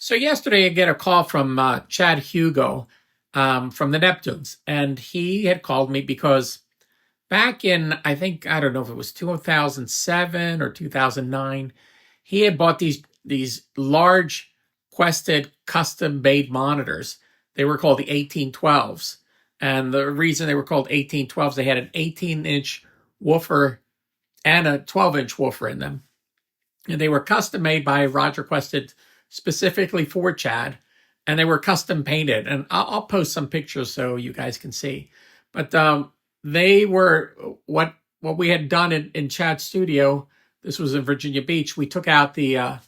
So yesterday I get a call from Chad Hugo from the Neptunes, and he had called me because back in, I don't know if it was 2007 or 2009, he had bought these large Quested custom made monitors. They were called the 1812s, and the reason they were called 1812s, they had an 18-inch woofer and a 12-inch woofer in them. And they were custom made by Roger Quested specifically for Chad, and they were custom painted. And I'll post some pictures so you guys can see. But they were what we had done in Chad's studio. This was in Virginia Beach. We took out the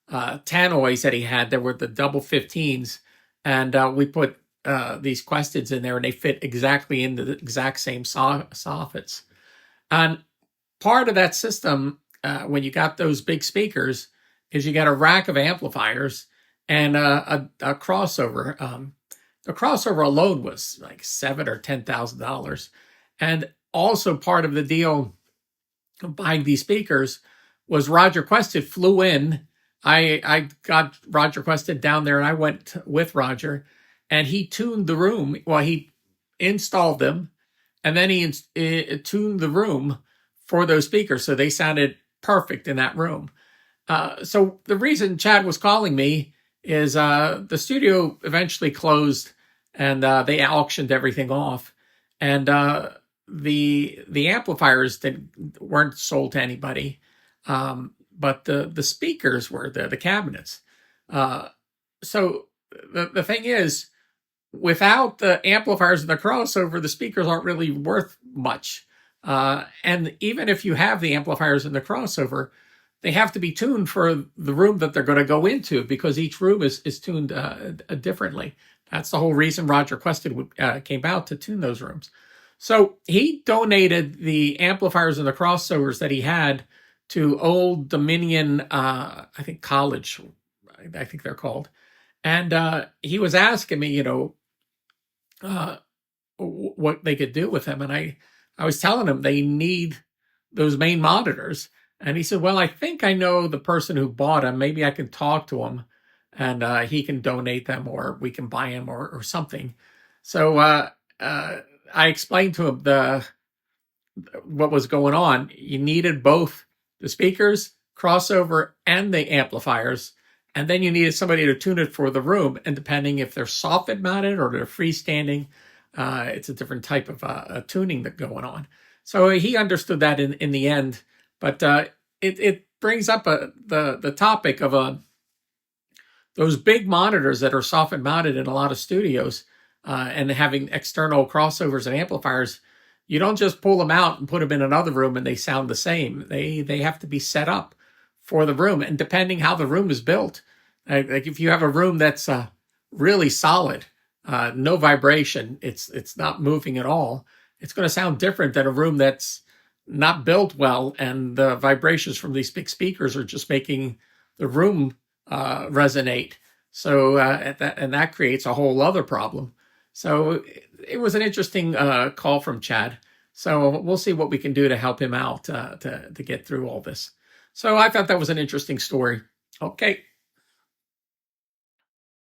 tannoys that he had. There were the double 15s, and we put these Questeds in there, and they fit exactly into the exact same soffits. And part of that system, when you got those big speakers, is you got a rack of amplifiers and a crossover. The crossover alone was like $7,000 or $10,000, and also part of the deal of buying these speakers was Roger Quested flew in. I got Roger Quested down there, and I went with Roger, and he tuned the room. Well, he installed them, and then he tuned the room for those speakers, so they sounded perfect in that room. So the reason Chad was calling me is the studio eventually closed, and they auctioned everything off, and the amplifiers weren't sold to anybody, but the speakers were, the cabinets. So the thing is, without the amplifiers and the crossover, the speakers aren't really worth much. And even if you have the amplifiers and the crossover, they have to be tuned for the room that they're going to go into, because each room is tuned differently. That's the whole reason Roger Quested came out, to tune those rooms. So he donated the amplifiers and the crossovers that he had to Old Dominion, I think College, I think they're called. And he was asking me, what they could do with them. And I was telling him they need those main monitors. And he said, well, I think I know the person who bought them. Maybe I can talk to him, and he can donate them, or we can buy them, or something. So I explained to him what was going on. You needed both the speakers, crossover, and the amplifiers. And then you needed somebody to tune it for the room. And depending if they're soffit mounted or they're freestanding, it's a different type of tuning that's going on. So he understood that in the end. But it brings up the topic of those big monitors that are soffit mounted in a lot of studios, and having external crossovers and amplifiers. You don't just pull them out and put them in another room and they sound the same. They have to be set up for the room, and depending how the room is built, like if you have a room that's really solid, no vibration, it's not moving at all, it's going to sound different than a room that's not built well, and the vibrations from these big speakers are just making the room resonate. So and that creates a whole other problem. So it was an interesting call from Chad. So we'll see what we can do to help him out to get through all this. So I thought that was an interesting story. Okay.